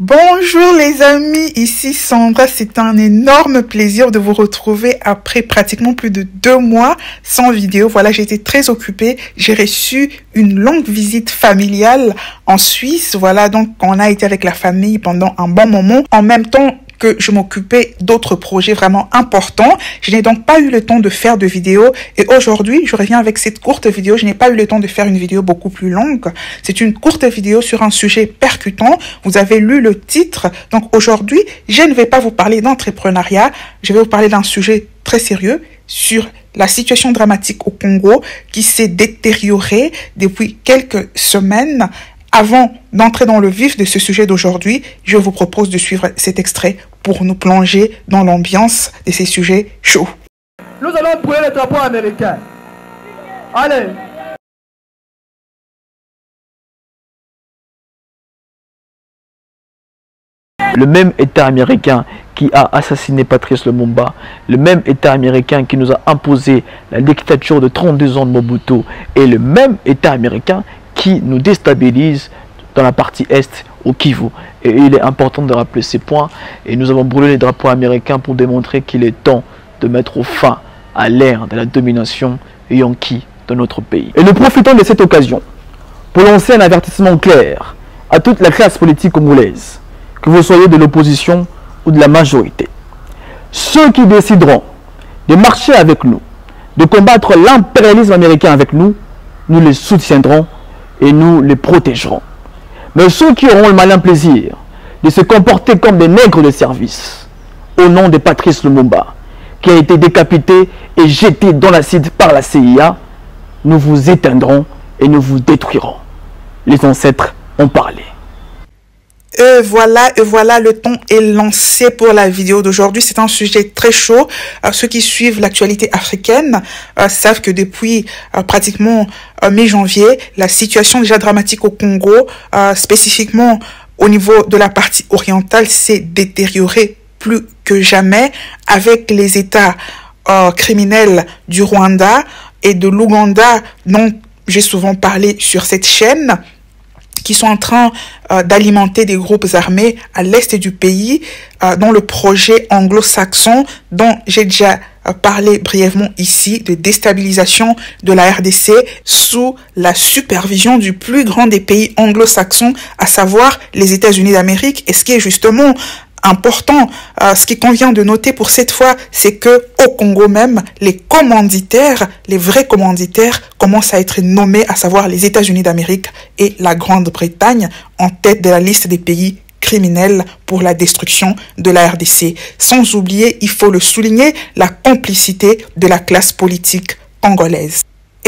Bonjour les amis, ici Sandra, c'est un énorme plaisir de vous retrouver après pratiquement plus de 2 mois sans vidéo. Voilà, j'ai été très occupée, j'ai reçu une longue visite familiale en Suisse. Voilà, donc on a été avec la famille pendant un bon moment. En même temps que je m'occupais d'autres projets vraiment importants. Je n'ai donc pas eu le temps de faire de vidéo et aujourd'hui, je reviens avec cette courte vidéo. Je n'ai pas eu le temps de faire une vidéo beaucoup plus longue. C'est une courte vidéo sur un sujet percutant. Vous avez lu le titre. Donc aujourd'hui, je ne vais pas vous parler d'entrepreneuriat. Je vais vous parler d'un sujet très sérieux sur la situation dramatique au Congo qui s'est détériorée depuis quelques semaines. Avant d'entrer dans le vif de ce sujet d'aujourd'hui, je vous propose de suivre cet extrait pour nous plonger dans l'ambiance de ces sujets chauds. Nous allons brûler le drapeau américain. Allez. Le même État américain qui a assassiné Patrice Lumumba, le même État américain qui nous a imposé la dictature de 32 ans de Mobutu, et le même État américain qui nous déstabilise dans la partie Est au Kivu. Et il est important de rappeler ces points. Et nous avons brûlé les drapeaux américains pour démontrer qu'il est temps de mettre fin à l'ère de la domination yankee de notre pays. Et nous profitons de cette occasion pour lancer un avertissement clair à toute la classe politique congolaise, que vous soyez de l'opposition ou de la majorité. Ceux qui décideront de marcher avec nous, de combattre l'impérialisme américain avec nous, nous les soutiendrons et nous les protégerons. Mais ceux qui auront le malin plaisir de se comporter comme des nègres de service au nom de Patrice Lumumba, qui a été décapité et jeté dans l'acide par la CIA, nous vous éteindrons et nous vous détruirons. Les ancêtres ont parlé. Et voilà, le ton est lancé pour la vidéo d'aujourd'hui. C'est un sujet très chaud. Ceux qui suivent l'actualité africaine savent que depuis pratiquement mi-janvier, la situation déjà dramatique au Congo, spécifiquement au niveau de la partie orientale, s'est détériorée plus que jamais avec les États criminels du Rwanda et de l'Ouganda, dont j'ai souvent parlé sur cette chaîne, qui sont en train d'alimenter des groupes armés à l'est du pays, dans le projet anglo-saxon dont j'ai déjà parlé brièvement ici, de déstabilisation de la RDC sous la supervision du plus grand des pays anglo-saxons, à savoir les États-Unis d'Amérique. Et ce qui est justement important, ce qui convient de noter pour cette fois, c'est que au Congo même, les commanditaires, les vrais commanditaires, commencent à être nommés, à savoir les États-Unis d'Amérique et la Grande-Bretagne, en tête de la liste des pays criminels pour la destruction de la RDC. Sans oublier, il faut le souligner, la complicité de la classe politique congolaise.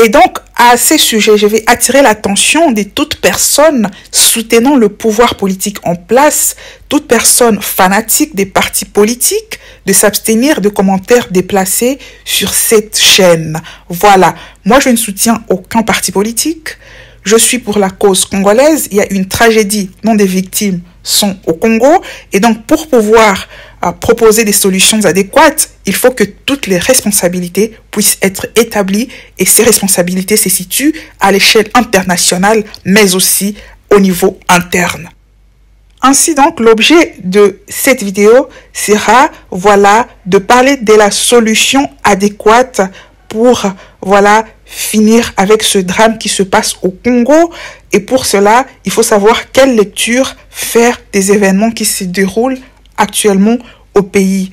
Et donc, à ces sujets, je vais attirer l'attention de toute personne soutenant le pouvoir politique en place, toute personne fanatique des partis politiques, de s'abstenir de commentaires déplacés sur cette chaîne. Voilà, moi je ne soutiens aucun parti politique. Je suis pour la cause congolaise. Il y a une tragédie dont des victimes sont au Congo. Et donc, pour pouvoir proposer des solutions adéquates, il faut que toutes les responsabilités puissent être établies. Et ces responsabilités se situent à l'échelle internationale, mais aussi au niveau interne. Ainsi donc, l'objet de cette vidéo sera, voilà, de parler de la solution adéquate pour, voilà, finir avec ce drame qui se passe au Congo. Et pour cela, il faut savoir quelle lecture faire des événements qui se déroulent actuellement au pays.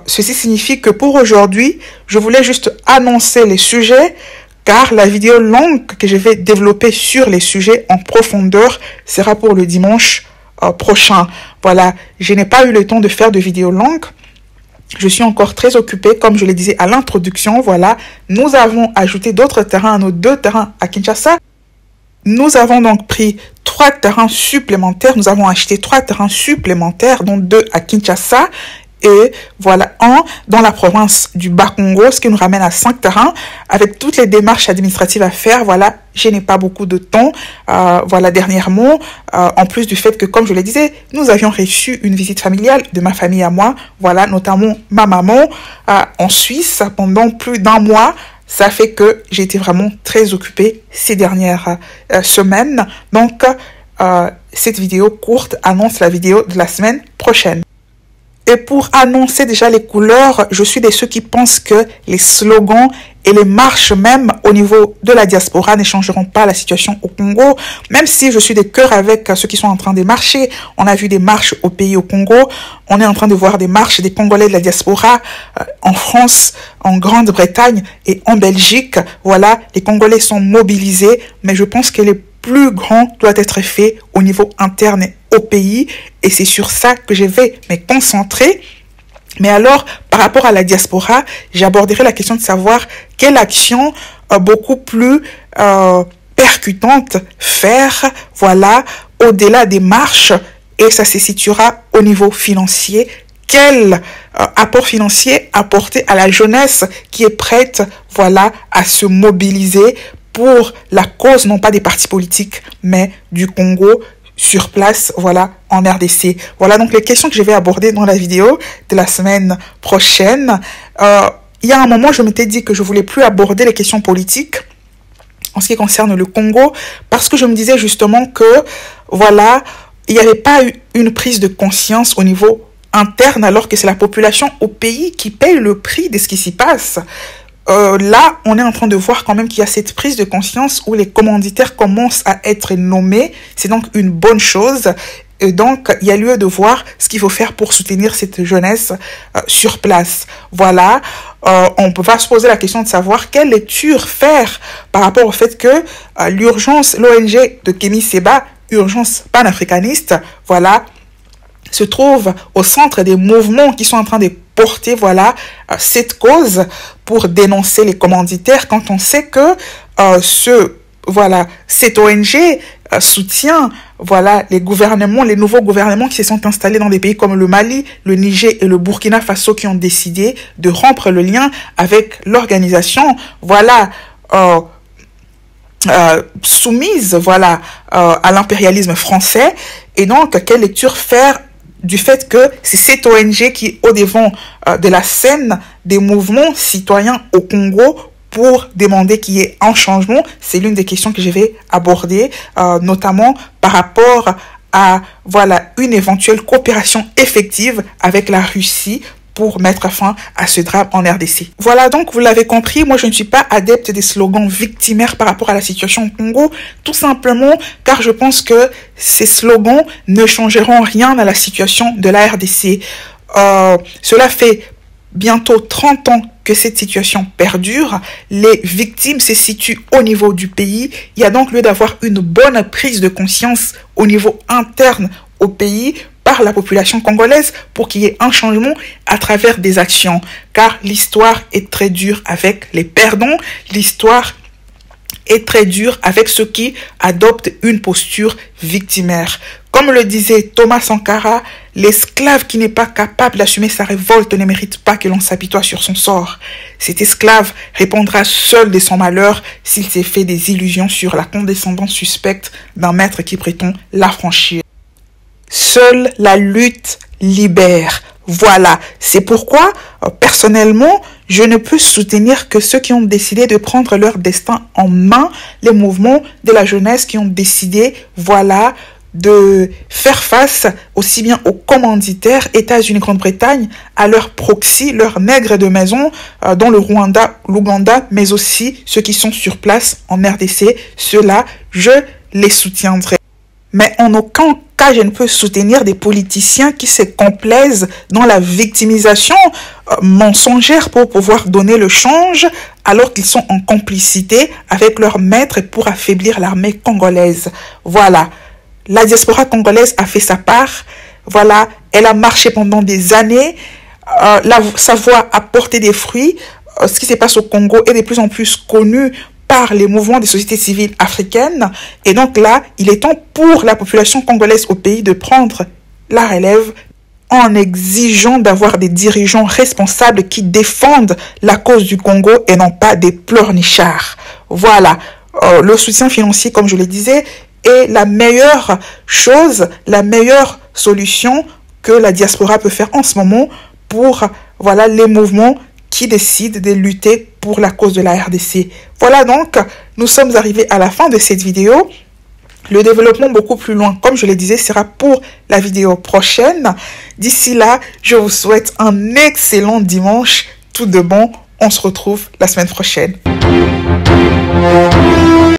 Ceci signifie que pour aujourd'hui, je voulais juste annoncer les sujets, car la vidéo longue que je vais développer sur les sujets en profondeur sera pour le dimanche prochain. Voilà, je n'ai pas eu le temps de faire de vidéos longues. Je suis encore très occupée, comme je le disais à l'introduction. Voilà, nous avons ajouté d'autres terrains à nos 2 terrains à Kinshasa. Nous avons donc pris 3 terrains supplémentaires. Nous avons acheté 3 terrains supplémentaires, dont 2 à Kinshasa. Et voilà, 1 dans la province du Bas-Congo, ce qui nous ramène à 5 terrains. Avec toutes les démarches administratives à faire, voilà, je n'ai pas beaucoup de temps. Voilà, dernièrement, en plus du fait que, comme je le disais, nous avions reçu une visite familiale de ma famille à moi. Voilà, notamment ma maman en Suisse pendant plus d'1 mois. Ça fait que j'ai été vraiment très occupée ces dernières semaines. Donc, cette vidéo courte annonce la vidéo de la semaine prochaine. Et pour annoncer déjà les couleurs, je suis de ceux qui pensent que les slogans et les marches même au niveau de la diaspora ne changeront pas la situation au Congo. Même si je suis de cœur avec ceux qui sont en train de marcher. On a vu des marches au pays au Congo. On est en train de voir des marches des Congolais de la diaspora en France, en Grande-Bretagne et en Belgique. Voilà, les Congolais sont mobilisés, mais je pense que les plus grand doit être fait au niveau interne au pays et c'est sur ça que je vais me concentrer. Mais alors, par rapport à la diaspora, j'aborderai la question de savoir quelle action beaucoup plus percutante faire, voilà, au-delà des marches, et ça se situera au niveau financier. Quel apport financier apporter à la jeunesse qui est prête, voilà, à se mobiliser pour la cause, non pas des partis politiques, mais du Congo sur place, voilà, en RDC. Voilà donc les questions que je vais aborder dans la vidéo de la semaine prochaine. Il y a un moment, je m'étais dit que je voulais plus aborder les questions politiques en ce qui concerne le Congo, parce que je me disais justement que, voilà, il n'y avait pas eu une prise de conscience au niveau interne, alors que c'est la population au pays qui paye le prix de ce qui s'y passe. Là, on est en train de voir quand même qu'il y a cette prise de conscience où les commanditaires commencent à être nommés. C'est donc une bonne chose. Et donc, il y a lieu de voir ce qu'il faut faire pour soutenir cette jeunesse sur place. Voilà, on va se poser la question de savoir quelle lecture faire par rapport au fait que l'urgence, l'ONG de Kémy Séba, Urgence panafricaniste, voilà, se trouve au centre des mouvements qui sont en train de porter, voilà, cette cause pour dénoncer les commanditaires, quand on sait que cette ONG soutient, voilà, les gouvernements, les nouveaux gouvernements qui se sont installés dans des pays comme le Mali, le Niger et le Burkina Faso, qui ont décidé de rompre le lien avec l'organisation, voilà, soumise, voilà, à l'impérialisme français. Et donc, quelle lecture faire du fait que c'est cette ONG qui est au devant de la scène des mouvements citoyens au Congo pour demander qu'il y ait un changement? C'est l'une des questions que je vais aborder, notamment par rapport à, voilà, une éventuelle coopération effective avec la Russie pour mettre fin à ce drame en RDC. Voilà, donc vous l'avez compris, moi je ne suis pas adepte des slogans victimaires par rapport à la situation au Congo, tout simplement car je pense que ces slogans ne changeront rien à la situation de la RDC. Cela fait bientôt 30 ans que cette situation perdure, les victimes se situent au niveau du pays, il y a donc lieu d'avoir une bonne prise de conscience au niveau interne au pays par la population congolaise pour qu'il y ait un changement à travers des actions. Car l'histoire est très dure avec les perdants, l'histoire est très dure avec ceux qui adoptent une posture victimaire. Comme le disait Thomas Sankara, l'esclave qui n'est pas capable d'assumer sa révolte ne mérite pas que l'on s'apitoie sur son sort. Cet esclave répondra seul de son malheur s'il s'est fait des illusions sur la condescendance suspecte d'un maître qui prétend l'affranchir. Seule la lutte libère. Voilà, c'est pourquoi, personnellement, je ne peux soutenir que ceux qui ont décidé de prendre leur destin en main, les mouvements de la jeunesse qui ont décidé, voilà, de faire face aussi bien aux commanditaires, États-Unis, Grande-Bretagne, à leurs proxys, leurs nègres de maison, dans le Rwanda, l'Ouganda, mais aussi ceux qui sont sur place en RDC. Ceux-là, je les soutiendrai. Mais en aucun cas, je ne peux soutenir des politiciens qui se complaisent dans la victimisation mensongère pour pouvoir donner le change, alors qu'ils sont en complicité avec leurs maîtres pour affaiblir l'armée congolaise. Voilà, la diaspora congolaise a fait sa part. Voilà, elle a marché pendant des années. Sa voix a porté des fruits. Ce qui se passe au Congo est de plus en plus connu par les mouvements des sociétés civiles africaines. Et donc là, il est temps pour la population congolaise au pays de prendre la relève en exigeant d'avoir des dirigeants responsables qui défendent la cause du Congo et non pas des pleurnichards. Voilà, le soutien financier, comme je le disais, est la meilleure chose, la meilleure solution que la diaspora peut faire en ce moment pour, voilà, les mouvements qui décident de lutter pour la cause de la RDC. Voilà donc, nous sommes arrivés à la fin de cette vidéo. Le développement beaucoup plus loin, comme je le disais, sera pour la vidéo prochaine. D'ici là, je vous souhaite un excellent dimanche. Tout de bon. On se retrouve la semaine prochaine.